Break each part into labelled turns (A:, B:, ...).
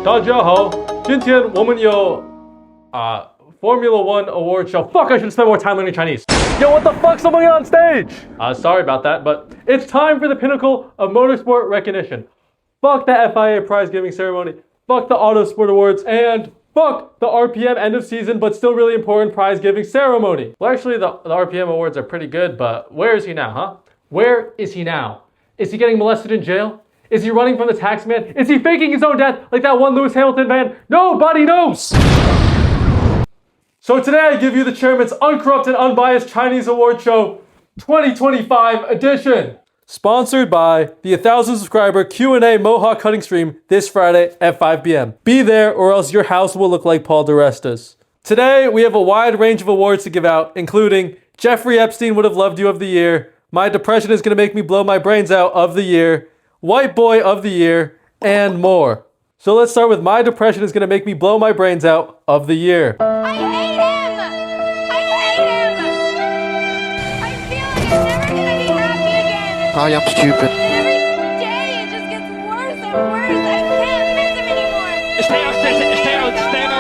A: 大家好，今天我们有 Formula One award show. Fuck, I should have spent more time learning Chinese. Yo, what the fuck? Someone get on stage! Sorry about that, but it's time for the pinnacle of motorsport recognition. Fuck the FIA prize giving ceremony. Fuck the Autosport Awards, and fuck the RPM end of season, but still really important prize giving ceremony. Well, actually, the RPM awards are pretty good, but where is he now, huh? Where is he now? Is he getting molested in jail? Is he running from the tax man? Is he faking his own death like that one Lewis Hamilton man? Nobody knows! So today I give you the chairman's uncorrupted, unbiased Chinese award show 2025 edition. Sponsored by the 1,000 subscriber Q&A Mohawk cutting stream this Friday at 5 p.m. Be there or else your house will look like Paul DeResta's. Today we have a wide range of awards to give out, including Jeffrey Epstein Would Have Loved You of the Year, My Depression Is Gonna Make Me Blow My Brains Out of the Year, White Boy of the Year, and more. So let's start with My Depression Is Gonna Make Me Blow My Brains Out of the Year.
B: I hate him! I hate him! I feel like I'm never gonna be happy again!
C: I am stupid.
B: Every day it just gets worse and worse. I can't miss him anymore!
D: Stay out, stay out, stay out!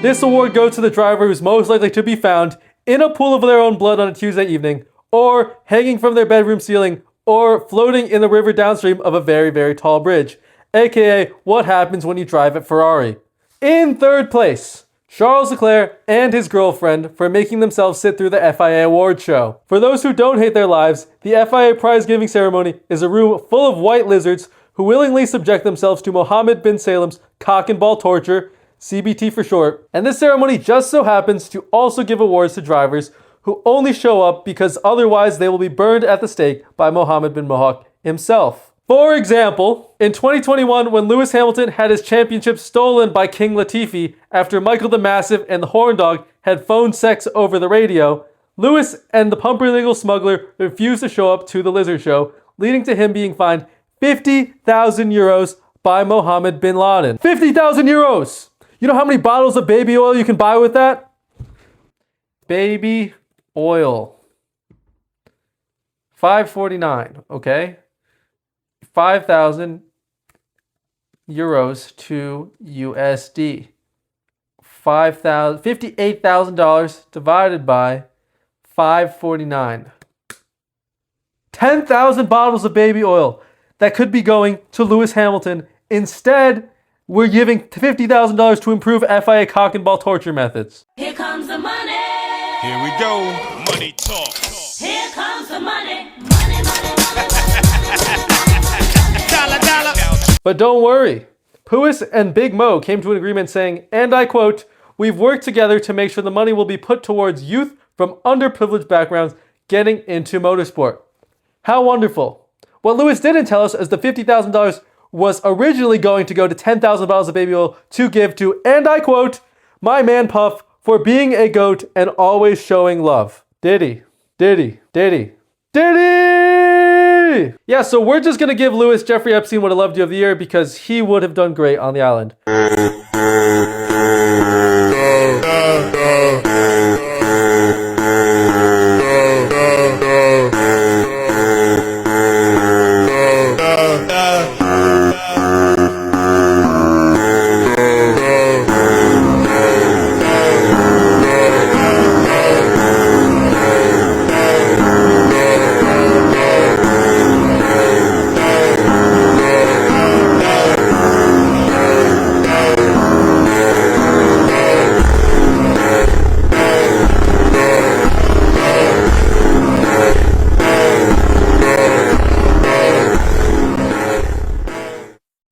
A: This award goes to the driver who's most likely to be found in a pool of their own blood on a Tuesday evening, or hanging from their bedroom ceiling, or floating in the river downstream of a very, very tall bridge, aka what happens when you drive at Ferrari. In third place, Charles Leclerc and his girlfriend for making themselves sit through the FIA award show. For those who don't hate their lives, the FIA prize-giving ceremony is a room full of white lizards who willingly subject themselves to Mohammed Ben Sulayem's cock and ball torture, CBT for short, and this ceremony just so happens to also give awards to drivers who only show up because otherwise they will be burned at the stake by Mohammed Ben Mohawk himself. For example, in 2021, when Lewis Hamilton had his championship stolen by King Latifi after Michael the Massive and the Horn Dog had phone sex over the radio, Lewis and the pumpernickel smuggler refused to show up to the Lizard Show, leading to him being fined 50,000 euros by Mohammed bin Laden. 50,000 euros! You know how many bottles of baby oil you can buy with that? Baby oil. $5.49, okay? 5,000 euros to USD. $58,000 divided by 549. 10,000 bottles of baby oil that could be going to Lewis Hamilton. Instead, we're giving $50,000 to improve FIA cock and ball torture methods.
E: Here comes the money.
D: Here we go. Money talk.
E: Here comes the money. Money, money, money,
D: Dollar, dollar.
A: But don't worry. Puis and Big Mo came to an agreement saying, and I quote, "We've worked together to make sure the money will be put towards youth from underprivileged backgrounds getting into motorsport." How wonderful. What Lewis didn't tell us is the $50,000 was originally going to go to 10,000 bottles of baby oil to give to, and I quote, "my man Puff for being a goat and always showing love." Diddy. Yeah, so we're just gonna give Lewis Jeffrey Epstein Would Have Loved You of the Year because he would have done great on the island.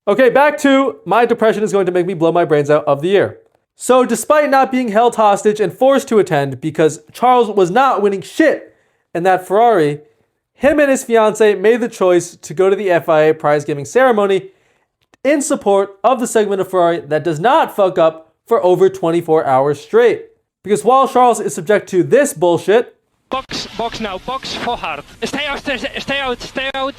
A: Okay, back to My Depression Is Going to Make Me Blow My Brains Out of the Year. So despite not being held hostage and forced to attend because Charles was not winning shit in that Ferrari, him and his fiance made the choice to go to the FIA prize-giving ceremony in support of the segment of Ferrari that does not fuck up for over 24 hours straight. Because while Charles is subject to this bullshit...
D: Box now, box for hard. Stay out, stay out, stay out.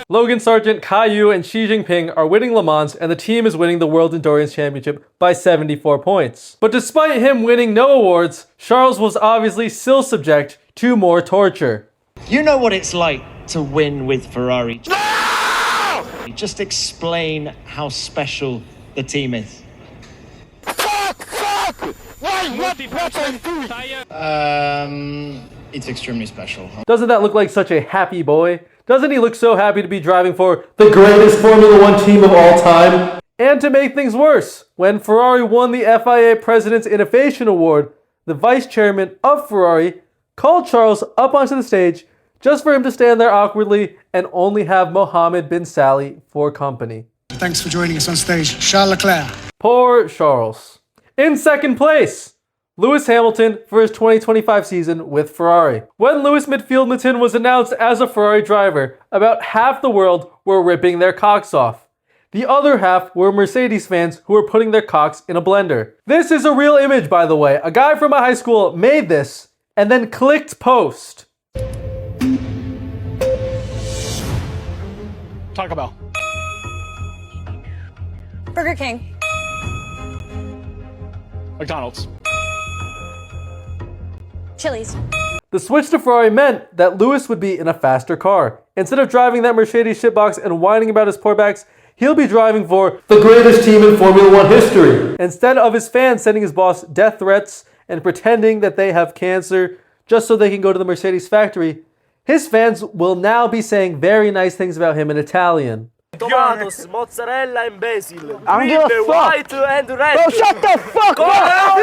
A: Logan Sargent, Caillou, and Xi Jinping are winning Le Mans, and the team is winning the World Endurance Championship by 74 points. But despite him winning no awards, Charles was obviously still subject to more torture.
C: You know what it's like to win with Ferrari. No! Just explain how special the team is.
F: It's extremely special.
A: Doesn't that look like such a happy boy? Doesn't he look so happy to be driving for the greatest Formula One team of all time? And to make things worse, when Ferrari won the FIA President's Innovation Award, the vice chairman of Ferrari called Charles up onto the stage just for him to stand there awkwardly and only have Mohammed Ben Sulayem for company.
G: Thanks for joining us on stage, Charles Leclerc.
A: Poor Charles. In second place, Lewis Hamilton for his 2025 season with Ferrari. When Lewis Midfield was announced as a Ferrari driver, about half the world were ripping their cocks off. The other half were Mercedes fans who were putting their cocks in a blender. This is a real image, by the way. A guy from my high school made this and then clicked post.
F: Taco Bell.
B: Burger King.
F: McDonald's.
B: Chili's.
A: The switch to Ferrari meant that Lewis would be in a faster car. Instead of driving that Mercedes shitbox and whining about his pourbacks, he'll be driving for the greatest team in Formula One history. Instead of his fans sending his boss death threats and pretending that they have cancer just so they can go to the Mercedes factory, his fans will now be saying very nice things about him in Italian.
H: Tomatoes, mozzarella, and basil.
G: I don't give a
H: Green,
G: fuck.
H: white, and red.
G: Bro, shut the fuck up!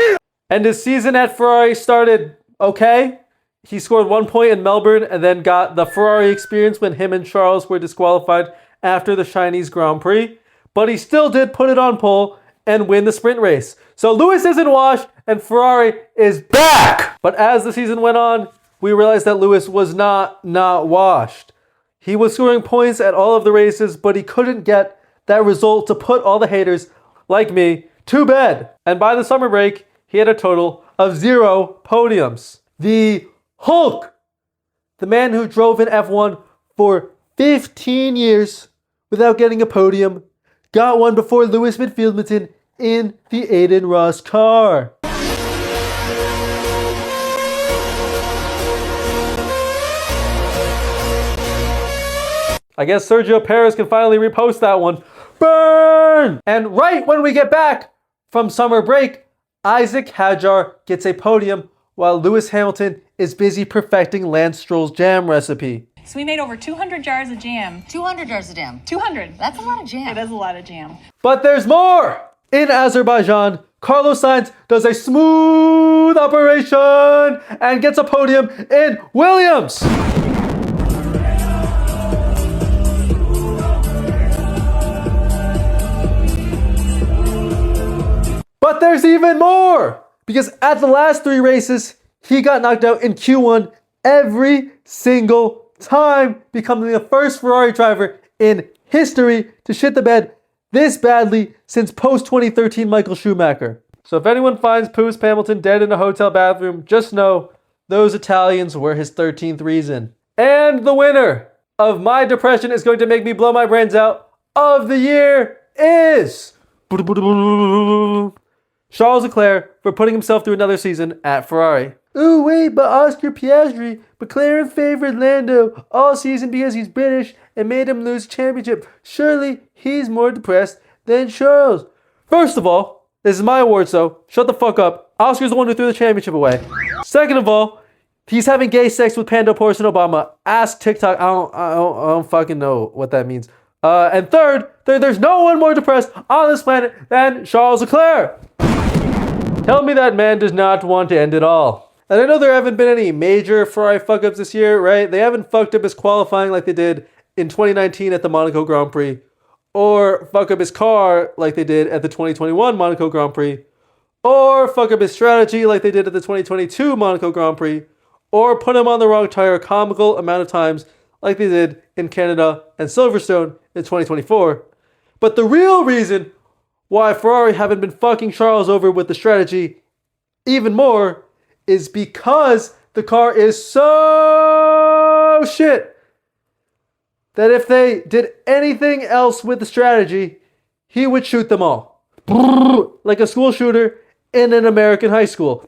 A: And his season at Ferrari started okay. He scored 1 point in Melbourne and then got the Ferrari experience when him and Charles were disqualified after the Chinese Grand Prix. But he still did put it on pole and win the sprint race. So Lewis isn't washed and Ferrari is back! But as the season went on, we realized that Lewis was not washed. He was scoring points at all of the races, but he couldn't get that result to put all the haters, like me, to bed. And by the summer break, he had a total of 0 podiums. The Hulk, the man who drove in F1 for 15 years without getting a podium, got one before Lewis Midfield in the Aiden Ross car. I guess Sergio Perez can finally repost that one. Burn! And right when we get back from summer break, Isaac Hadjar gets a podium while Lewis Hamilton is busy perfecting Lance Stroll's jam recipe.
I: So we made over 200 jars of jam.
J: 200 jars of jam.
I: 200.
J: That's a lot of jam.
I: It is a lot of jam.
A: But there's more! In Azerbaijan, Carlos Sainz does a smooth operation and gets a podium in Williams. But there's even more! Because at the last 3 races, he got knocked out in Q1 every single time, becoming the first Ferrari driver in history to shit the bed this badly since post-2013 Michael Schumacher. So if anyone finds Lewis Hamilton dead in a hotel bathroom, just know those Italians were his 13th reason. And the winner of My Depression Is Going to Make Me Blow My Brains Out of the year is Charles Leclerc for putting himself through another season at Ferrari. Ooh, wait, but Oscar Piastri, McLaren favored Lando all season because he's British and made him lose championship. Surely he's more depressed than Charles. First of all, this is my award, so shut the fuck up. Oscar's the one who threw the championship away. Second of all, he's having gay sex with Pando Porsche and Obama. Ask TikTok. I don't fucking know what that means. And third, there's no one more depressed on this planet than Charles Leclerc. Tell me that man does not want to end it all. And I know there haven't been any major Ferrari fuck-ups this year, right? They haven't fucked up his qualifying like they did in 2019 at the Monaco Grand Prix, or fuck up his car like they did at the 2021 Monaco Grand Prix, or fuck up his strategy like they did at the 2022 Monaco Grand Prix, or put him on the wrong tire a comical amount of times like they did in Canada and Silverstone in 2024. But the real reason why Ferrari haven't been fucking Charles over with the strategy even more is because the car is so no shit that if they did anything else with the strategy, he would shoot them all. Like a school shooter in an American high school.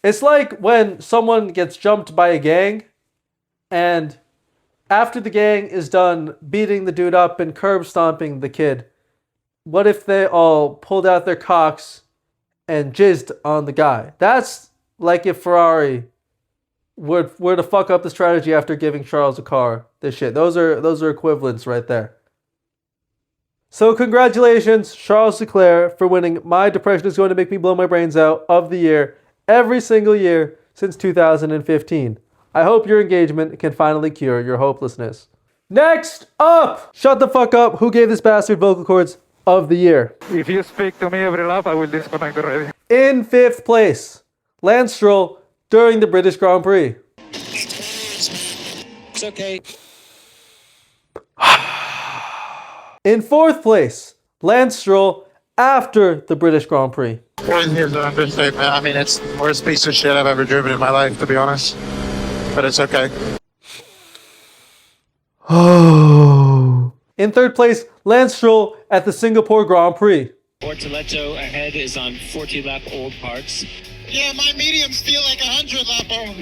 A: It's like when someone gets jumped by a gang, and after the gang is done beating the dude up and curb stomping the kid, what if they all pulled out their cocks and jizzed on the guy? That's like if Ferrari were to fuck up the strategy after giving Charles a car. This shit. Those are equivalents right there. So congratulations, Charles Leclerc, for winning My Depression Is Going to Make Me Blow My Brains Out of the year every single year since 2015. I hope your engagement can finally cure your hopelessness. Next up, shut the fuck up. Who gave this bastard vocal cords of the year?
F: If you speak to me every lap, I will disconnect already.
A: In 5th place, Lance Stroll during the British Grand Prix.
J: It's okay.
A: In 4th place, Lance Stroll after the British Grand Prix.
K: Here's an understatement. I mean, it's the worst piece of shit I've ever driven in my life, to be honest. But it's okay.
A: Oh. In 3rd place, Lance Stroll at the Singapore Grand Prix.
J: Bortoletto ahead is on 40-lap old parts.
K: Yeah, my mediums feel like 100-lap old.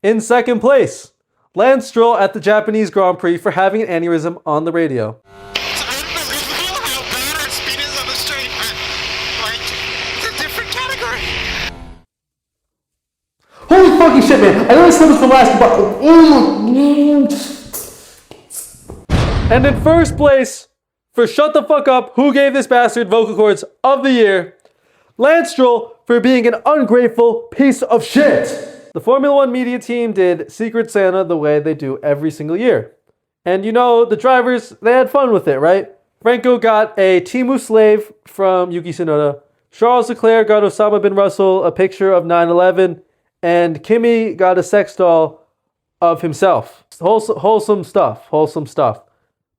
A: In 2nd place, Lance Stroll at the Japanese Grand Prix for having an aneurysm on the radio.
K: It's unbelievable how bad our speed is on the straight, man. Like, it's a different category.
A: Holy fucking shit, man. I know this was the last, but... And in 1st place, for Shut the Fuck Up, who gave this bastard vocal cords of the year, Lance Stroll for being an ungrateful piece of shit. The Formula One media team did Secret Santa the way they do every single year. And you know, the drivers, they had fun with it, right? Franco got a Timu slave from Yuki Tsunoda. Charles Leclerc got Osama bin Russell a picture of 9/11. And Kimi got a sex doll of himself. Wholesome stuff.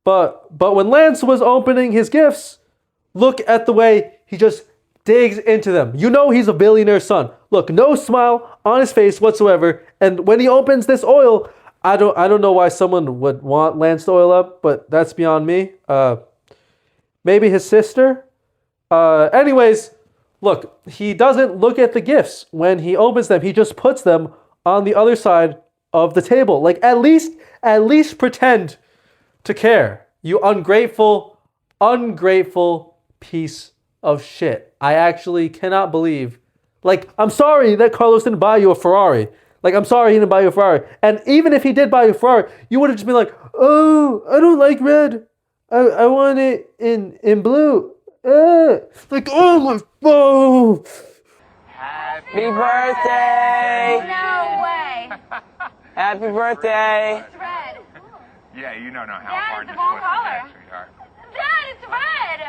A: But when Lance was opening his gifts, look at the way he just digs into them. You know he's a billionaire's son. Look, no smile on his face whatsoever. And when he opens this oil, I don't know why someone would want Lance to oil up, but that's beyond me. Maybe his sister? Anyways, look, he doesn't look at the gifts when he opens them. He just puts them on the other side of the table. Like, at least pretend to care. You ungrateful piece of shit. I actually cannot believe. Like, I'm sorry that Carlos didn't buy you a Ferrari. Like, I'm sorry he didn't buy you a Ferrari. And even if he did buy you a Ferrari, you would have just been like, oh, I don't like red. I want it in blue. Like, oh my, oh.
H: Happy birthday!
B: No way.
H: Happy birthday!
B: It's red.
F: Yeah, you don't know how
B: Dad,
F: hard
B: it's
F: this
B: the wrong
F: was
B: color.
F: to get, sweetheart.
B: Dad, it's red.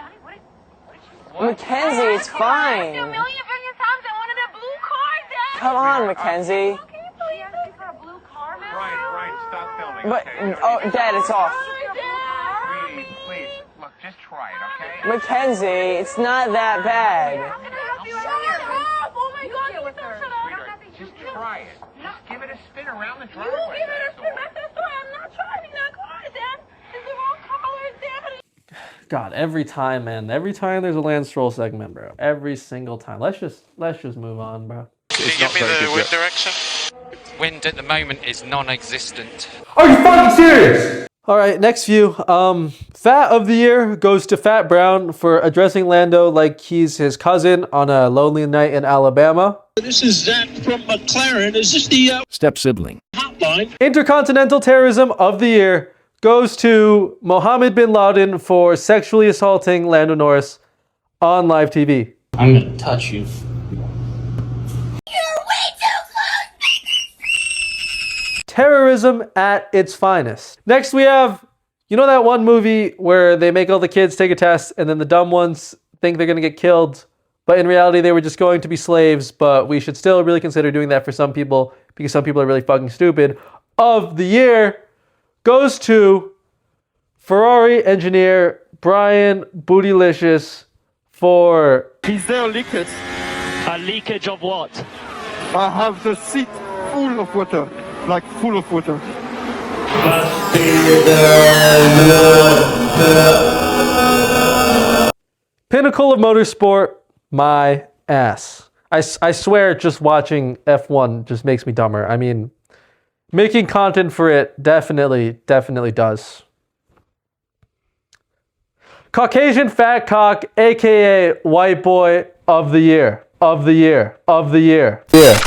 H: Mackenzie, it's
B: I asked
H: fine.
B: you a million billion times I wanted a blue car, Dad.
H: Come on, Mackenzie.
B: Can you please ask me for a blue car now?
F: Right, stop filming.
H: But,
F: okay?
H: oh, Dad, it's off.
F: Sweetie, please, look, just try it, okay?
H: Mackenzie, it's not that bad.
B: How can I help you? Shut up! Oh my God, you don't shut up.
F: Sweetheart, just try it. Just give it a spin around the
B: You
F: driveway.
B: give it a
F: that's
B: spin
F: all.
B: back to the store. I'm not driving that car, Dad. It's the wrong color, Dad.
A: God, every time, man. Every time there's a Lance Stroll segment, bro. Every single time. Let's just move on, bro.
K: Can you give me the wind direction?
J: Wind at the moment is non-existent.
A: Are you fucking serious? All right, next few. Fat of the year goes to Fat Brown for addressing Lando like he's his cousin on a lonely night in Alabama.
L: This is Zak from McLaren. Is this the
M: step sibling
L: hotline?
A: Intercontinental terrorism of the year goes to Mohammed Bin Laden for sexually assaulting Lando Norris on live TV.
J: I'm gonna touch you.
A: Terrorism at its finest. Next we have, you know that one movie where they make all the kids take a test and then the dumb ones think they're going to get killed, but in reality they were just going to be slaves, but we should still really consider doing that for some people because some people are really fucking stupid. Of the year goes to Ferrari engineer Brian Bootylicious for...
F: He's there, Lickers.
J: A leakage of what?
F: I have the seat full of water, like full of water.
A: Pinnacle of motorsport, my ass. I swear just watching F1 just makes me dumber. I mean, making content for it definitely does. Caucasian fat cock, aka white boy of the year. Of the year. Of the year. Yeah.